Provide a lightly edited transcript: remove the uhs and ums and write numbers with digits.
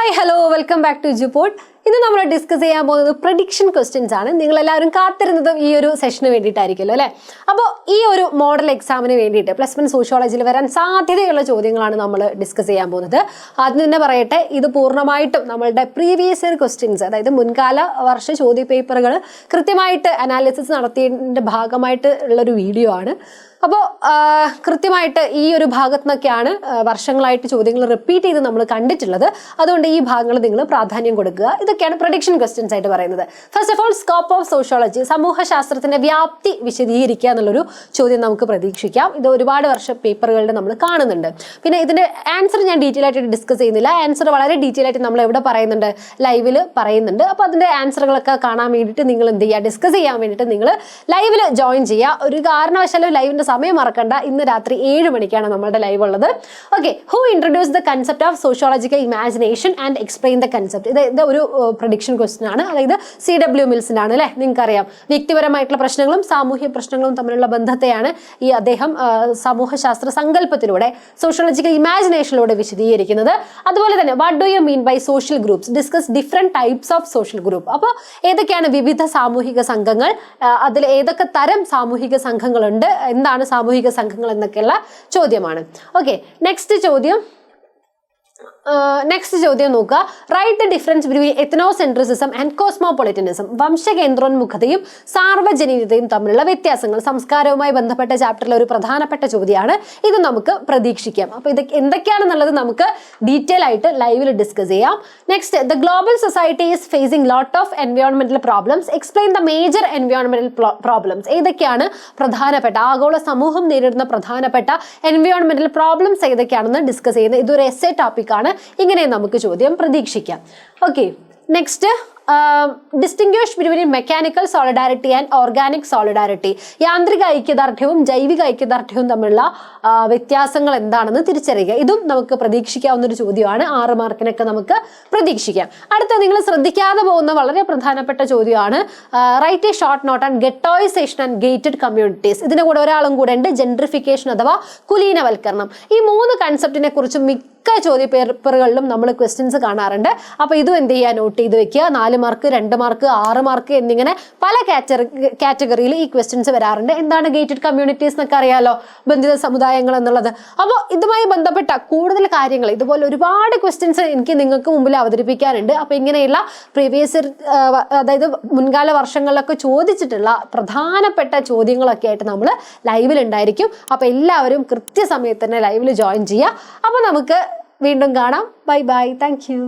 Hi hello welcome back to ജുപോർട്ട്. ഇന്ന് നമ്മൾ ഡിസ്കസ് ചെയ്യാൻ പോകുന്നത് പ്രഡിക്ഷൻ ക്വസ്റ്റ്യൻസ് ആണ്. നിങ്ങൾ എല്ലാവരും കാത്തിരുന്നതും ഈ ഒരു സെഷന് വേണ്ടിയിട്ടായിരിക്കുമല്ലോ അല്ലേ? അപ്പോൾ ഈ ഒരു മോഡൽ എക്സാമിന് വേണ്ടിയിട്ട് +1 സോഷ്യോളജിയിൽ വരാൻ സാധ്യതയുള്ള ചോദ്യങ്ങളാണ് നമ്മൾ ഡിസ്കസ് ചെയ്യാൻ പോകുന്നത്. ആദ്യം തന്നെ പറയട്ടെ, ഇത് പൂർണ്ണമായിട്ടും നമ്മളുടെ പ്രീവിയസ് ഇയർ ക്വസ്റ്റ്യൻസ്, അതായത് മുൻകാല വർഷ ചോദ്യ പേപ്പറുകൾ കൃത്യമായിട്ട് അനാലിസിസ് നടത്തിയതിൻ്റെ ഭാഗമായിട്ട് ഉള്ളൊരു വീഡിയോ ആണ്. അപ്പോൾ കൃത്യമായിട്ട് ഈ ഒരു ഭാഗത്തു നിന്നൊക്കെയാണ് വർഷങ്ങളായിട്ട് ചോദ്യങ്ങൾ റിപ്പീറ്റ് ചെയ്ത് നമ്മൾ കണ്ടിട്ടുള്ളത്. അതുകൊണ്ട് ഈ ഭാഗങ്ങൾ നിങ്ങൾ പ്രാധാന്യം കൊടുക്കുക. ഇതൊക്കെയാണ് പ്രഡിക്ഷൻ ക്വസ്റ്റ്യൻസ് ആയിട്ട് പറയുന്നത്. First of all, scope of sociology, സമൂഹശാസ്ത്രത്തിന്റെ വ്യാപ്തി വിശദീകരിക്കുക എന്നുള്ളൊരു ചോദ്യം നമുക്ക് പ്രതീക്ഷിക്കാം. ഇത് ഒരുപാട് വർഷ പേപ്പറുകളിൽ നമ്മൾ കാണുന്നുണ്ട്. പിന്നെ ഇതിന്റെ ആൻസർ ഞാൻ ഡീറ്റെയിൽ ആയിട്ട് ഡിസ്കസ് ചെയ്യുന്നില്ല. ആൻസർ വളരെ ഡീറ്റെയിൽ ആയിട്ട് നമ്മൾ എവിടെ പറയുന്നുണ്ട്, ലൈവിൽ പറയുന്നുണ്ട്. അപ്പോൾ അതിന്റെ ആൻസറുകളൊക്കെ കാണാൻ വേണ്ടിയിട്ട് നിങ്ങൾ എന്ത് ചെയ്യുക, ഡിസ്കസ് ചെയ്യാൻ വേണ്ടിയിട്ട് നിങ്ങൾ ലൈവിൽ ജോയിൻ ചെയ്യുക. ഒരു കാരണവശാലും ലൈവിന്റെ സമയം മറക്കണ്ട. ഇന്ന് രാത്രി 7 മണിക്കാണ് നമ്മുടെ ലൈവ് ഉള്ളത്. Okay, who introduce the concept of sociological imagination and explain the concept. ഇത് ഒരു പ്രഡിക്ഷൻ ക്വസ്റ്റ്യൻ ആണ്. അതായത് CW മിൽസിന്റെ ആണ് അല്ലേ? നിങ്ങൾക്കറിയാം, വ്യക്തിപരമായിട്ടുള്ള പ്രശ്നങ്ങളും സാമൂഹ്യ പ്രശ്നങ്ങളും തമ്മിലുള്ള ബന്ധത്തെയാണ് ഈ അദ്ദേഹം സമൂഹശാസ്ത്ര സങ്കല്പത്തിലൂടെ സോഷ്യോളജിക്കൽ ഇമാജിനേഷനിലൂടെ വിശദീകരിക്കുന്നത്. അതുപോലെ തന്നെ what do you mean by social groups, discuss different types of social group. അപ്പോൾ ഏതൊക്കെയാണ് വിവിധ സാമൂഹിക സംഘങ്ങൾ, അതിൽ ഏതൊക്കെ തരം സാമൂഹിക സംഘങ്ങളുണ്ട്, എന്താണ് സാമൂഹിക സംഘങ്ങൾ എന്നൊക്കെയുള്ള ചോദ്യമാണ്. ഓക്കെ, നെക്സ്റ്റ് ചോദ്യം നോക്കുക. Write the difference between ethnocentrism and cosmopolitanism. വംശകേന്ദ്രോന്മുഖതയും സാർവജനീയതയും തമ്മിലുള്ള വ്യത്യാസങ്ങൾ സംസ്കാരവുമായി ബന്ധപ്പെട്ട ചാപ്റ്ററിലെ ഒരു പ്രധാനപ്പെട്ട ചോദ്യമാണ്. ഇത് നമുക്ക് പ്രതീക്ഷിക്കാം. അപ്പോൾ ഇത് എന്തൊക്കെയാണെന്നുള്ളത് നമുക്ക് ഡീറ്റെയിൽ ആയിട്ട് ലൈവിൽ ഡിസ്കസ് ചെയ്യാം. Next, the global society is facing lot of എൻവയോൺമെന്റൽ problems. Explain the major എൻവയോൺമെന്റൽ problems. ഏതൊക്കെയാണ് പ്രധാനപ്പെട്ട, ആഗോള സമൂഹം നേരിടുന്ന പ്രധാനപ്പെട്ട എൻവയോൺമെന്റൽ പ്രോബ്ലംസ് ഏതൊക്കെയാണെന്ന് ഡിസ്കസ് ചെയ്യുന്നത്. ഇതൊരു എസ്സേ ടോപ്പിക് ആണ്. ഇങ്ങനെ നമുക്ക് ചോദ്യം പ്രതീക്ഷിക്കാം. Okay, next, distinguish between mechanical solidarity and organic solidarity. യാന്ത്രിക ഐക്യദാർഢ്യവും ജൈവിക ഐക്യദാർഢ്യവും തമ്മിലുള്ള വ്യത്യാസങ്ങൾ എന്താണെന്ന് തിരിച്ചറിയുക. ഇതും നമുക്ക് പ്രതീക്ഷിക്കാവുന്ന ഒരു ചോദ്യമാണ്. 6 മാർക്കിനൊക്കെ നമുക്ക് പ്രതീക്ഷിക്കാം. അടുത്ത നിങ്ങൾ ശ്രദ്ധിക്കാതെ പോകുന്ന വളരെ പ്രധാനപ്പെട്ട ചോദ്യമാണ് write a short note and ghettoisation and gated communities. ഇതിന്റെ കൂടെ ഒരാളും കൂടെ ഉണ്ട്, ജെൻട്രിഫിക്കേഷൻ അഥവാ കുലീനവൽക്കരണം. ഈ 3 കൺസെപ്റ്റിനെ കുറിച്ച് മിക്ക ചോദ്യ പേപ്പറുകളിലും നമ്മൾ ക്വസ്റ്റ്യൻസ് കാണാറുണ്ട്. അപ്പോൾ ഇതും എന്ത് ചെയ്യുക, നോട്ട് ചെയ്ത് വെക്കുക. 4 മാർക്ക്, 2 മാർക്ക്, 6 മാർക്ക് എന്നിങ്ങനെ പല കാറ്റഗറിയിൽ ഈ ക്വസ്റ്റ്യൻസ് വരാറുണ്ട്. എന്താണ് ഗേറ്റഡ് കമ്മ്യൂണിറ്റീസ് എന്നൊക്കെ അറിയാലോ, ബന്ധിത സമുദായങ്ങൾ എന്നുള്ളത്. അപ്പോൾ ഇതുമായി ബന്ധപ്പെട്ട കൂടുതൽ കാര്യങ്ങൾ, ഇതുപോലെ ഒരുപാട് ക്വസ്റ്റ്യൻസ് എനിക്ക് നിങ്ങൾക്ക് മുമ്പിൽ അവതരിപ്പിക്കാനുണ്ട്. അപ്പോൾ ഇങ്ങനെയുള്ള പ്രീവിയസ്, അതായത് മുൻകാല വർഷങ്ങളിലൊക്കെ ചോദിച്ചിട്ടുള്ള പ്രധാനപ്പെട്ട ചോദ്യങ്ങളൊക്കെ ആയിട്ട് നമ്മൾ ലൈവിൽ ഉണ്ടായിരിക്കും. അപ്പോൾ എല്ലാവരും കൃത്യസമയത്ത് തന്നെ ലൈവിൽ ജോയിൻ ചെയ്യുക. അപ്പോൾ നമുക്ക് വീണ്ടും കാണാം. Bye bye, thank you.